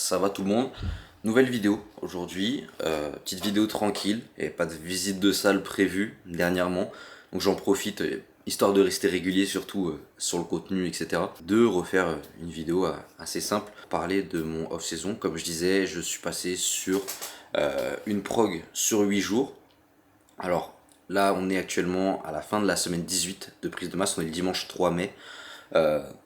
ça va tout le monde? Nouvelle vidéo aujourd'hui, petite vidéo tranquille, et pas de visite de salle prévue dernièrement, donc j'en profite, histoire de rester régulier surtout sur le contenu, etc. De refaire une vidéo assez simple, parler de mon off-saison. Comme je disais, je suis passé sur une prog sur 8 jours. Alors là, on est actuellement à la fin de la semaine 18 de prise de masse, on est le dimanche 3 mai.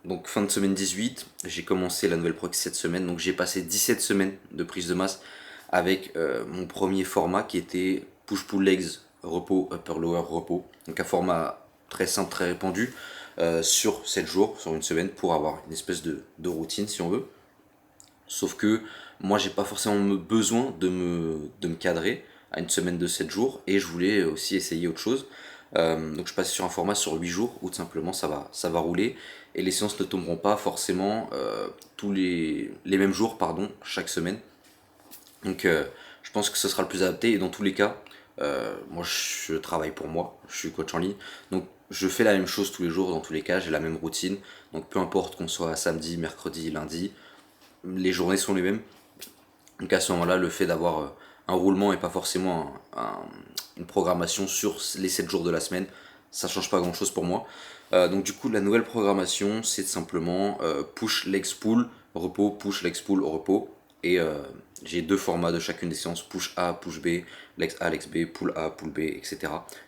Donc fin de semaine 18, j'ai commencé la nouvelle prog cette semaine, donc j'ai passé 17 semaines de prise de masse avec mon premier format qui était push-pull legs, repos, upper lower, repos. Donc un format très simple, très répandu sur 7 jours, sur une semaine, pour avoir une espèce de routine si on veut. Sauf que moi j'ai pas forcément besoin de me cadrer à une semaine de 7 jours, et je voulais aussi essayer autre chose. Donc je passe sur un format sur 8 jours où tout simplement ça va rouler, et les séances ne tomberont pas forcément tous les mêmes jours, pardon, chaque semaine. Donc je pense que ce sera le plus adapté, et dans tous les cas, moi je travaille pour moi, je suis coach en ligne, donc je fais la même chose tous les jours, dans tous les cas j'ai la même routine, donc peu importe qu'on soit samedi, mercredi, lundi, les journées sont les mêmes. Donc à ce moment-là, le fait d'avoir un roulement et pas forcément une programmation sur les 7 jours de la semaine, ça change pas grand-chose pour moi. Donc du coup, la nouvelle programmation, c'est simplement push, legs, pull, repos, push, legs, pull, repos. Et j'ai deux formats de chacune des séances, push A, push B, legs A, legs B, pull A, pull B, etc.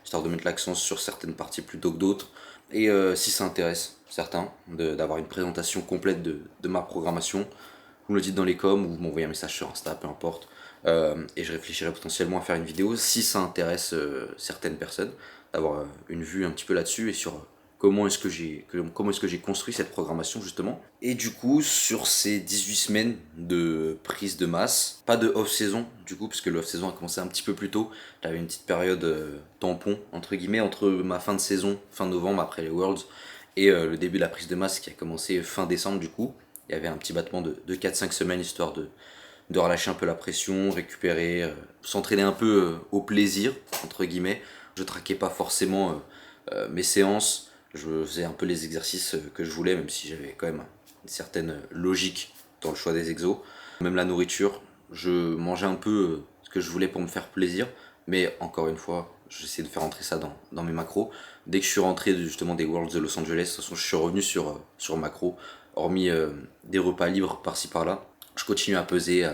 Histoire de mettre l'accent sur certaines parties plutôt que d'autres. Et si ça intéresse certains, d'avoir une présentation complète de ma programmation, vous me le dites dans les coms ou vous m'envoyez un message sur Insta, peu importe. Et je réfléchirai potentiellement à faire une vidéo si ça intéresse certaines personnes, d'avoir une vue un petit peu là-dessus et sur comment est-ce que j'ai construit cette programmation justement. Et du coup, sur ces 18 semaines de prise de masse, pas de off-saison du coup, parce que le off-saison a commencé un petit peu plus tôt. J'avais une petite période tampon, entre guillemets, entre ma fin de saison, fin novembre après les Worlds, et le début de la prise de masse qui a commencé fin décembre du coup. Il y avait un petit battement de 4-5 semaines histoire de relâcher un peu la pression, récupérer, s'entraîner un peu au plaisir, entre guillemets. Je traquais pas forcément mes séances, je faisais un peu les exercices que je voulais, même si j'avais quand même une certaine logique dans le choix des exos. Même la nourriture, je mangeais un peu ce que je voulais pour me faire plaisir, mais encore une fois, j'essaie de faire rentrer ça dans mes macros. Dès que je suis rentré justement des Worlds de Los Angeles, de toute façon, je suis revenu sur macro, hormis des repas libres par-ci par-là. Je continue à peser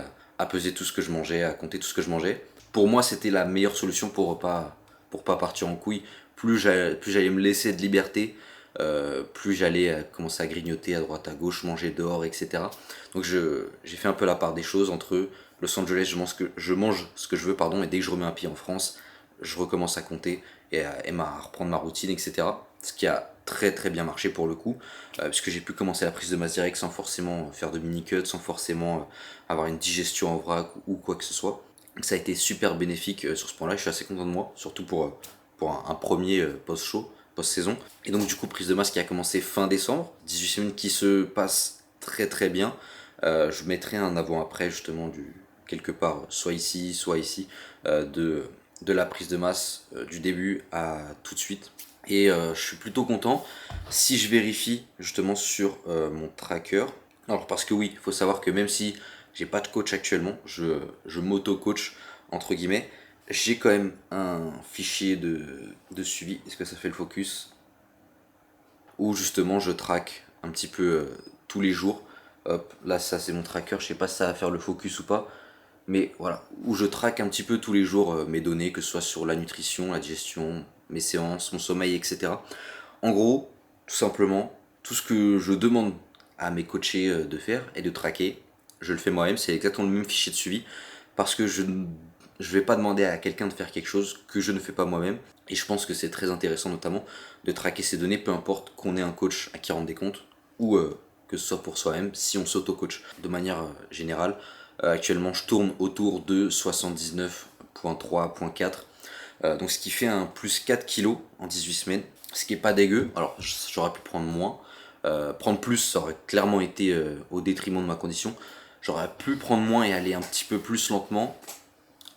tout ce que je mangeais, à compter tout ce que je mangeais. Pour moi, c'était la meilleure solution pour pas partir en couille. Plus j'allais me laisser de liberté, plus j'allais commencer à grignoter à droite à gauche, manger dehors, etc. Donc j'ai fait un peu la part des choses entre Los Angeles, je mange ce que je veux, pardon, et dès que je remets un pied en France, je recommence à compter à reprendre ma routine, etc. Ce qui a très très bien marché pour le coup, puisque j'ai pu commencer la prise de masse directe sans forcément faire de mini-cut, sans forcément avoir une digestion en vrac ou quoi que ce soit. Donc ça a été super bénéfique sur ce point-là, je suis assez content de moi, surtout pour un premier post-show, post-saison. Et donc du coup, prise de masse qui a commencé fin décembre, 18 semaines qui se passent très très bien. Je mettrai un avant-après justement quelque part, soit ici, de la prise de masse du début à tout de suite. Et je suis plutôt content si je vérifie justement sur mon tracker. Alors parce que oui, il faut savoir que même si j'ai pas de coach actuellement, je m'auto-coach entre guillemets, j'ai quand même un fichier de suivi. Est-ce que ça fait le focus? Où justement je traque un petit peu tous les jours. Hop, là ça c'est mon tracker, je sais pas si ça va faire le focus ou pas. Mais voilà, où je traque un petit peu tous les jours mes données, que ce soit sur la nutrition, la digestion, mes séances, mon sommeil, etc. En gros, tout simplement, tout ce que je demande à mes coachés de faire et de traquer, je le fais moi-même, c'est exactement le même fichier de suivi, parce que je ne vais pas demander à quelqu'un de faire quelque chose que je ne fais pas moi-même. Et je pense que c'est très intéressant notamment de traquer ces données, peu importe qu'on ait un coach à qui rendre des comptes, ou que ce soit pour soi-même, si on s'auto-coach. De manière générale, actuellement je tourne autour de 79,3,4, donc ce qui fait un plus 4 kilos en 18 semaines, ce qui est pas dégueu. Alors j'aurais pu prendre moins, prendre plus ça aurait clairement été au détriment de ma condition. J'aurais pu prendre moins et aller un petit peu plus lentement,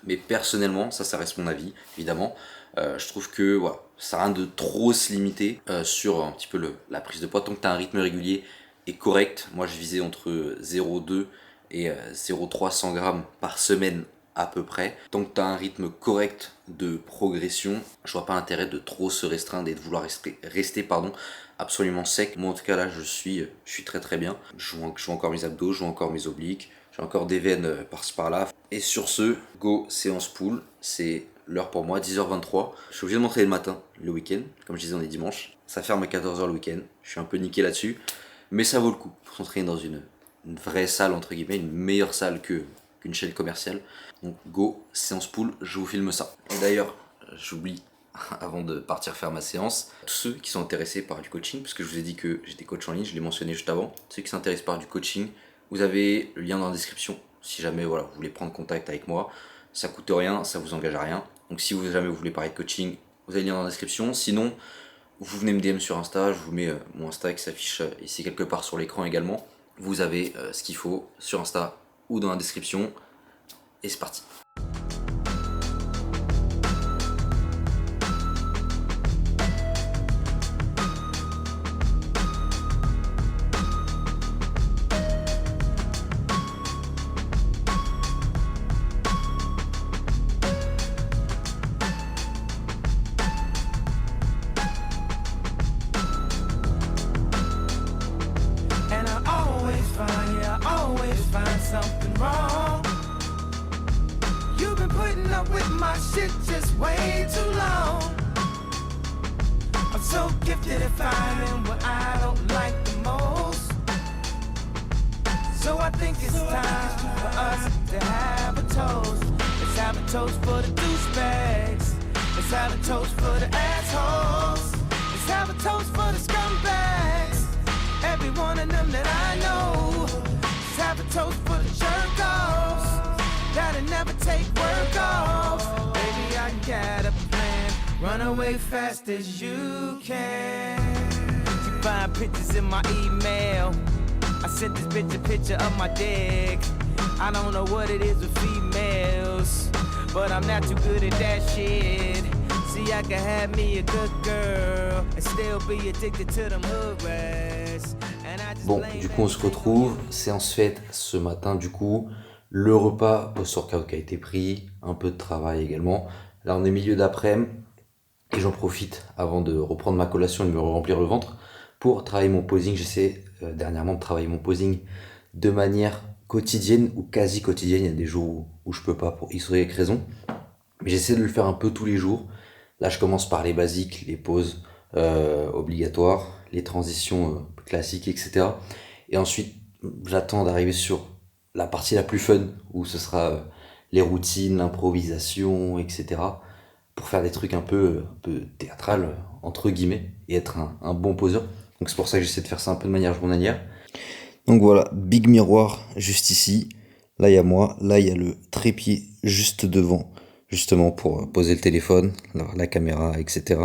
mais personnellement, ça reste mon avis, évidemment. Je trouve que voilà, ça sert à rien de trop se limiter sur un petit peu la prise de poids. Tant que tu as un rythme régulier et correct, moi je visais entre 0,2 et 0,300 grammes par semaine à peu près. Tant que tu as un rythme correct de progression, je vois pas l'intérêt de trop se restreindre et de vouloir rester absolument sec. Moi en tout cas là je suis très très bien. Je vois encore mes abdos, je vois encore mes obliques, j'ai encore des veines par-ci par-là. Et sur ce, go séance pool, c'est l'heure pour moi, 10h23. Je suis obligé de m'entraîner le matin, le week-end, comme je disais on est dimanche. Ça ferme à 14h le week-end, je suis un peu niqué là-dessus. Mais ça vaut le coup pour s'entraîner dans une vraie salle entre guillemets, une meilleure salle qu'une chaîne commerciale. Donc go, séance pool, je vous filme ça. Et d'ailleurs, j'oublie avant de partir faire ma séance, tous ceux qui sont intéressés par du coaching, parce que je vous ai dit que j'étais coach en ligne, je l'ai mentionné juste avant, ceux qui s'intéressent par du coaching, vous avez le lien dans la description, si jamais voilà, vous voulez prendre contact avec moi, ça coûte rien, ça vous engage à rien, donc si jamais vous voulez parler de coaching, vous avez le lien dans la description, sinon vous venez me DM sur Insta, je vous mets mon Insta qui s'affiche ici quelque part sur l'écran également, vous avez ce qu'il faut sur Insta ou dans la description, et c'est parti. Something wrong. You've been putting up with my shit just way too long. I'm so gifted at finding what I don't like the most. So I think it's time for us to have a toast. Let's have a toast for the douchebags. Let's have a toast for the assholes. Let's have a toast for the scumbags. Every one of them that I know. Have a toast for the jerk-offs that'll never take work off. Baby, I got a plan. Run away fast as you can. You find pictures in my email. I sent this bitch a picture of my dick. I don't know what it is with females, but I'm not too good at that shit. See, I can have me a good girl and still be addicted to them hood rats. Bon, du coup on se retrouve, séance faite ce matin du coup, le repas post-workout qui a été pris, un peu de travail également. Là on est milieu d'après-midi et j'en profite avant de reprendre ma collation et de me remplir le ventre pour travailler mon posing. J'essaie dernièrement de travailler mon posing de manière quotidienne ou quasi quotidienne. Il y a des jours où je peux pas pour X ou Y raison, mais j'essaie de le faire un peu tous les jours. Là je commence par les basiques, les pauses obligatoires, les transitions classiques, etc. Et ensuite, j'attends d'arriver sur la partie la plus fun, où ce sera les routines, l'improvisation, etc. Pour faire des trucs un peu théâtral, entre guillemets, et être un bon poseur. Donc c'est pour ça que j'essaie de faire ça un peu de manière journalière. Donc voilà, big miroir juste ici. Là, il y a moi. Là, il y a le trépied juste devant, justement pour poser le téléphone, la caméra, etc.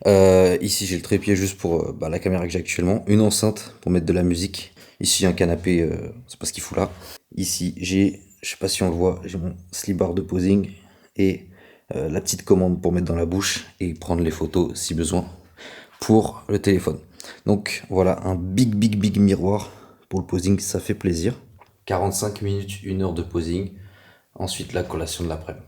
Ici j'ai le trépied juste pour la caméra que j'ai actuellement, une enceinte pour mettre de la musique, ici un canapé, c'est pas ce qu'il fout là. Ici j'ai, je sais pas si on le voit, j'ai mon slip bar de posing et la petite commande pour mettre dans la bouche et prendre les photos si besoin pour le téléphone. Donc voilà, un big miroir pour le posing, ça fait plaisir. 45 minutes, 1 heure de posing, ensuite la collation de l'après-midi.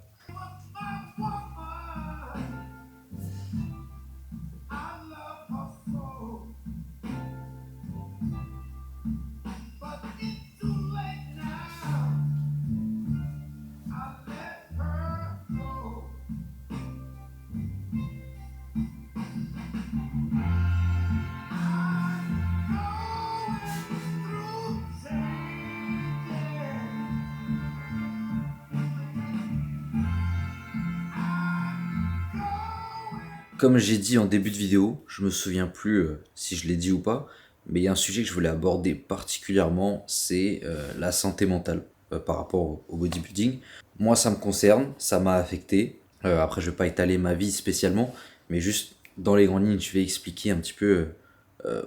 Comme j'ai dit en début de vidéo, je me souviens plus si je l'ai dit ou pas, mais il y a un sujet que je voulais aborder particulièrement, c'est la santé mentale par rapport au bodybuilding. Moi ça me concerne, ça m'a affecté. Après je vais pas étaler ma vie spécialement, mais juste dans les grandes lignes je vais expliquer un petit peu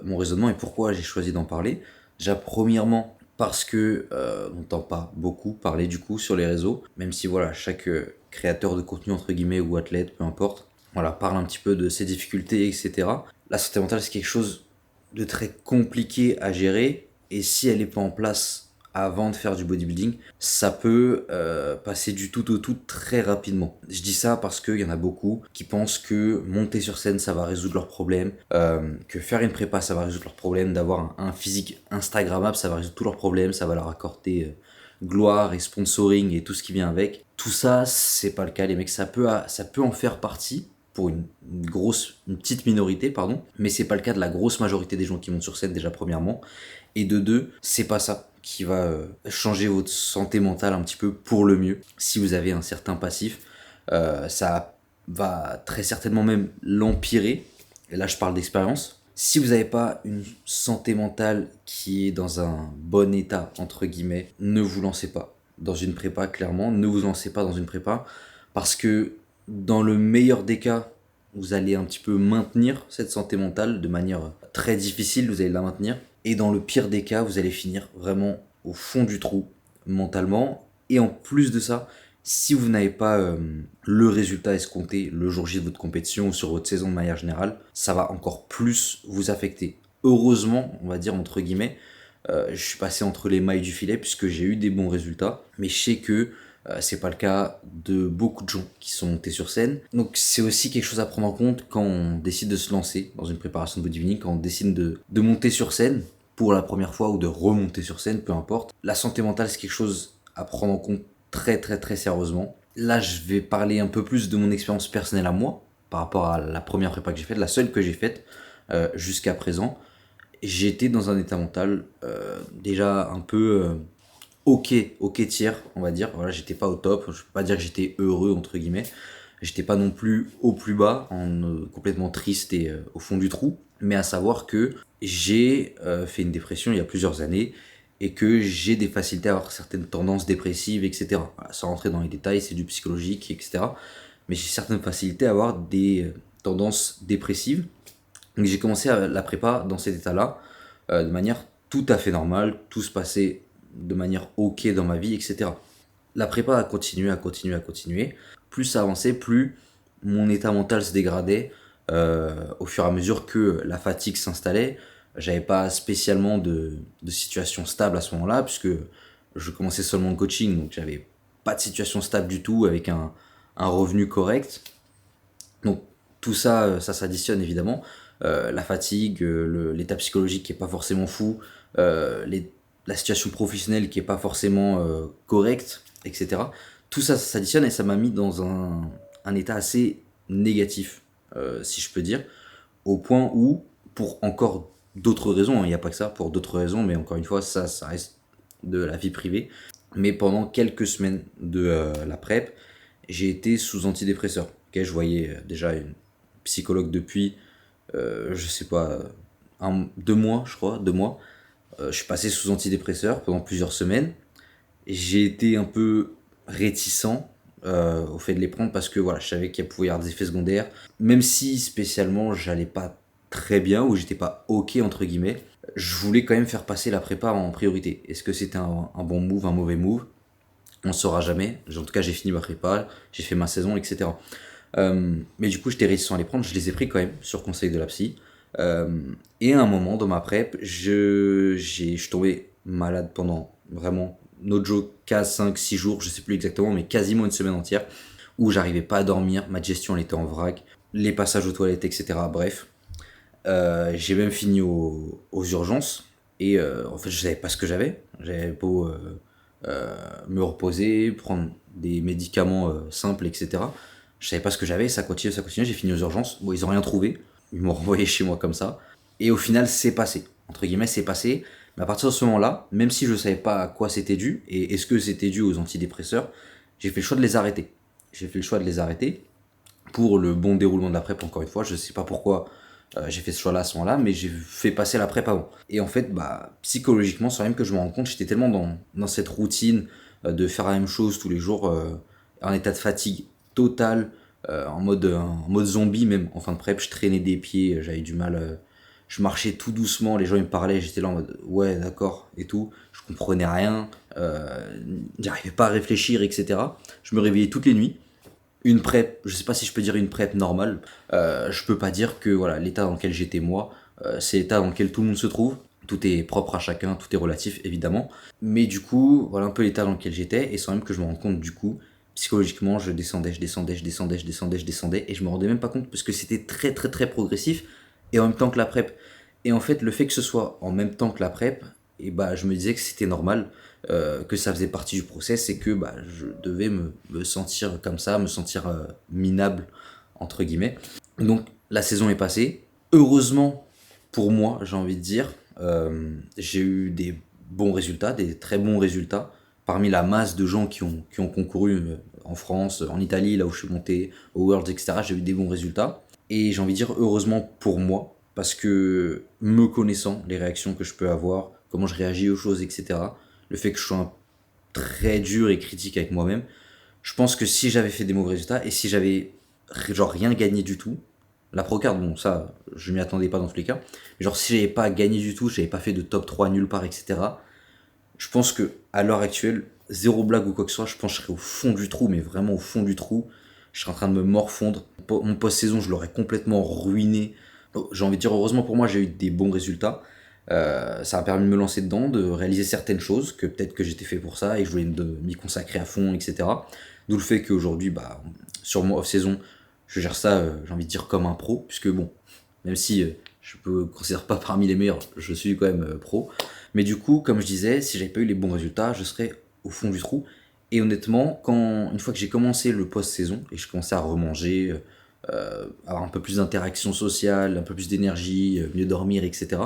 mon raisonnement et pourquoi j'ai choisi d'en parler. Déjà premièrement parce que on n'entend pas beaucoup parler du coup sur les réseaux, même si voilà chaque créateur de contenu entre guillemets ou athlète, peu importe, voilà, parle un petit peu de ses difficultés, etc. La santé mentale, c'est quelque chose de très compliqué à gérer, et si elle n'est pas en place avant de faire du bodybuilding, ça peut passer du tout au tout très rapidement. Je dis ça parce qu'il y en a beaucoup qui pensent que monter sur scène ça va résoudre leurs problèmes, que faire une prépa ça va résoudre leurs problèmes, d'avoir un physique instagrammable ça va résoudre tous leurs problèmes, ça va leur accorder gloire et sponsoring et tout ce qui vient avec. Tout ça, c'est pas le cas, les mecs, ça peut en faire partie pour une petite minorité, pardon, mais c'est pas le cas de la grosse majorité des gens qui montent sur scène déjà premièrement, et de deux, c'est pas ça qui va changer votre santé mentale un petit peu pour le mieux. Si vous avez un certain passif, ça va très certainement même l'empirer, et là je parle d'expérience. Si vous n'avez pas une santé mentale qui est dans un bon état, entre guillemets, ne vous lancez pas dans une prépa, clairement. Ne vous lancez pas dans une prépa parce que dans le meilleur des cas, vous allez un petit peu maintenir cette santé mentale de manière très difficile, vous allez la maintenir. Et dans le pire des cas, vous allez finir vraiment au fond du trou mentalement. Et en plus de ça, si vous n'avez pas le résultat escompté le jour J de votre compétition ou sur votre saison de manière générale, ça va encore plus vous affecter. Heureusement, on va dire entre guillemets, je suis passé entre les mailles du filet puisque j'ai eu des bons résultats, mais je sais que c'est pas le cas de beaucoup de gens qui sont montés sur scène. Donc c'est aussi quelque chose à prendre en compte quand on décide de se lancer dans une préparation de bodybuilding, quand on décide de monter sur scène pour la première fois ou de remonter sur scène, peu importe. La santé mentale, c'est quelque chose à prendre en compte très très très sérieusement. Là, je vais parler un peu plus de mon expérience personnelle à moi, par rapport à la première prépa que j'ai faite, la seule que j'ai faite jusqu'à présent. J'étais dans un état mental déjà un peu ok tiers, on va dire. Voilà, j'étais pas au top, je peux pas dire que j'étais heureux, entre guillemets. J'étais pas non plus au plus bas, complètement triste et au fond du trou. Mais à savoir que j'ai fait une dépression il y a plusieurs années et que j'ai des facilités à avoir certaines tendances dépressives, etc. Voilà, sans rentrer dans les détails, c'est du psychologique, etc. Mais j'ai certaines facilités à avoir des tendances dépressives. Donc j'ai commencé la prépa dans cet état-là, de manière tout à fait normale, tout se passait de manière ok dans ma vie, etc. La prépa a continué. Plus ça avançait, plus mon état mental se dégradait au fur et à mesure que la fatigue s'installait. J'avais pas spécialement de situation stable à ce moment-là, puisque je commençais seulement le coaching, donc j'avais pas de situation stable du tout, avec un revenu correct. Donc tout ça, ça s'additionne évidemment. La fatigue, l'état psychologique qui est pas forcément fou, la situation professionnelle qui est pas forcément correcte, etc. Tout ça, ça s'additionne et ça m'a mis dans un état assez négatif, si je peux dire, au point où, pour encore d'autres raisons, il n'y a pas que ça, pour d'autres raisons, mais encore une fois, ça reste de la vie privée, mais pendant quelques semaines de la prep, j'ai été sous antidépresseur. Okay, je voyais déjà une psychologue depuis, je sais pas, 2 mois, je crois, 2 mois. Je suis passé sous antidépresseur pendant plusieurs semaines. J'ai été un peu réticent au fait de les prendre parce que voilà, je savais qu'il pouvait y avoir des effets secondaires. Même si spécialement j'allais pas très bien ou j'étais pas ok entre guillemets, je voulais quand même faire passer la prépa en priorité. Est-ce que c'était un bon move, un mauvais move? On ne saura jamais. En tout cas, j'ai fini ma prépa, j'ai fait ma saison, etc. Mais du coup, j'étais réticent à les prendre. Je les ai pris quand même sur conseil de la psy. Et à un moment dans ma prep, je suis tombé malade pendant vraiment, no joke, 15, 5, 6 jours, je sais plus exactement, mais quasiment une semaine entière, où j'arrivais pas à dormir, ma digestion elle était en vrac, les passages aux toilettes, etc. Bref, j'ai même fini aux urgences, et en fait je savais pas ce que j'avais beau me reposer, prendre des médicaments simples, etc. Je savais pas ce que j'avais, ça continuait, j'ai fini aux urgences, bon ils ont rien trouvé, ils m'ont renvoyé chez moi comme ça, et au final c'est passé, entre guillemets c'est passé, mais à partir de ce moment-là, même si je savais pas à quoi c'était dû, et est-ce que c'était dû aux antidépresseurs, j'ai fait le choix de les arrêter, pour le bon déroulement de la PrEP, encore une fois, je sais pas pourquoi j'ai fait ce choix-là à ce moment-là, mais j'ai fait passer la PrEP avant. Et en fait, psychologiquement, sans même que je me rende compte, j'étais tellement dans cette routine de faire la même chose tous les jours, en état de fatigue totale, en mode zombie même, en fin de PrEP, je traînais des pieds, j'avais du mal, je marchais tout doucement, les gens ils me parlaient, j'étais là en mode ouais d'accord et tout, je comprenais rien, j'arrivais pas à réfléchir, etc. Je me réveillais toutes les nuits. Une PrEP, je sais pas si je peux dire une PrEP normale, je peux pas dire que voilà l'état dans lequel j'étais moi, c'est l'état dans lequel tout le monde se trouve, Tout est propre à chacun, tout est relatif évidemment. Mais du coup, voilà un peu l'état dans lequel j'étais, et sans même que je me rende compte du coup, psychologiquement, je descendais, et je me rendais même pas compte parce que c'était très très très progressif, et en même temps que la prep. Et en fait, le fait que ce soit en même temps que la prep, et bah, je me disais que c'était normal, que ça faisait partie du process, et que bah, je devais me sentir comme ça, me sentir minable, entre guillemets. Donc la saison est passée. Heureusement pour moi, j'ai envie de dire, j'ai eu des bons résultats, des très bons résultats, parmi la masse de gens qui ont concouru en France, en Italie, là où je suis monté, au Worlds, etc. J'ai eu des bons résultats. Et j'ai envie de dire heureusement pour moi, parce que me connaissant, les réactions que je peux avoir, comment je réagis aux choses, etc., le fait que je sois très dur et critique avec moi-même, je pense que si j'avais fait des mauvais résultats et si j'avais genre rien gagné du tout, la Procard, bon ça, je m'y attendais pas dans tous les cas, mais genre si j'avais pas gagné du tout, j'avais pas fait de top 3 nulle part, etc., je pense que à l'heure actuelle, zéro blague ou quoi que ce soit, je pense que je serais au fond du trou, mais vraiment au fond du trou. Je serais en train de me morfondre. Mon post-saison, je l'aurais complètement ruiné. J'ai envie de dire, heureusement pour moi, j'ai eu des bons résultats. Ça a permis de me lancer dedans, de réaliser certaines choses, que peut-être que j'étais fait pour ça et que je voulais m'y consacrer à fond, etc. D'où le fait qu'aujourd'hui, bah, sur mon off-saison, je gère ça, j'ai envie de dire, comme un pro, puisque bon, même si je me considère pas parmi les meilleurs, je suis quand même pro. Mais du coup, comme je disais, si j'avais pas eu les bons résultats, je serais au fond du trou. Et honnêtement, une fois que j'ai commencé le post-saison et que je commençais à remanger, avoir un peu plus d'interaction sociale, un peu plus d'énergie, mieux dormir, etc.,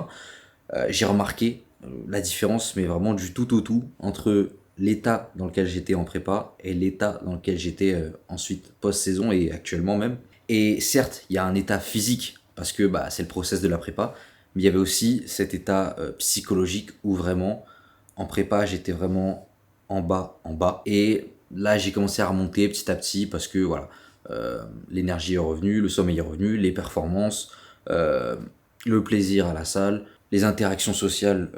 j'ai remarqué la différence, mais vraiment du tout au tout, entre l'état dans lequel j'étais en prépa et l'état dans lequel j'étais ensuite post-saison et actuellement même. Et certes, il y a un état physique, parce que bah, c'est le process de la prépa, mais il y avait aussi cet état psychologique où vraiment, en prépa, j'étais vraiment en bas, en bas. Et là, j'ai commencé à remonter petit à petit parce que voilà, l'énergie est revenue, le sommeil est revenu, les performances, euh, le plaisir à la salle, les interactions sociales,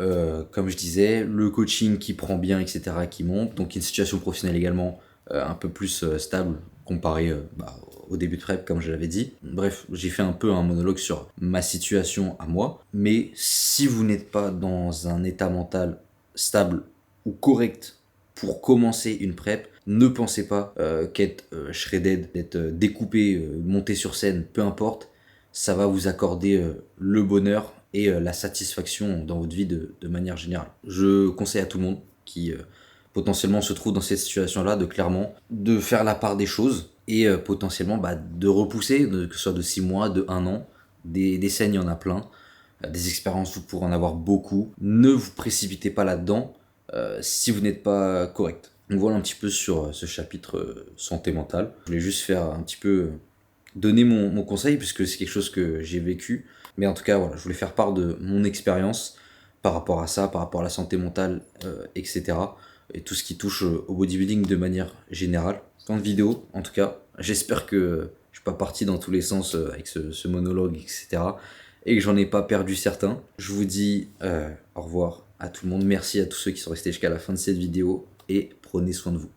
comme je disais, le coaching qui prend bien, etc., qui monte. Donc une situation professionnelle également un peu plus stable comparé bah, au début de prep, comme je l'avais dit. Bref, j'ai fait un peu un monologue sur ma situation à moi. Mais si vous n'êtes pas dans un état mental stable ou correct pour commencer une prep, ne pensez pas qu'être shredded, d'être découpé, monté sur scène, peu importe, ça va vous accorder le bonheur et la satisfaction dans votre vie de manière générale. Je conseille à tout le monde qui potentiellement se trouve dans cette situation-là de faire la part des choses et potentiellement bah, de repousser, que ce soit de 6 mois, de 1 an. Des scènes, il y en a plein. Des expériences, vous pourrez en avoir beaucoup. Ne vous précipitez pas là-dedans si vous n'êtes pas correct. Donc voilà un petit peu sur ce chapitre santé mentale. Je voulais juste faire un petit peu donner mon conseil puisque c'est quelque chose que j'ai vécu. Mais en tout cas, voilà, je voulais faire part de mon expérience par rapport à ça, par rapport à la santé mentale, etc. Et tout ce qui touche au bodybuilding de manière générale. Fin de vidéo, en tout cas. J'espère que je suis pas parti dans tous les sens avec ce monologue, etc. Et que j'en ai pas perdu certains. Je vous dis au revoir à tout le monde. Merci à tous ceux qui sont restés jusqu'à la fin de cette vidéo et prenez soin de vous.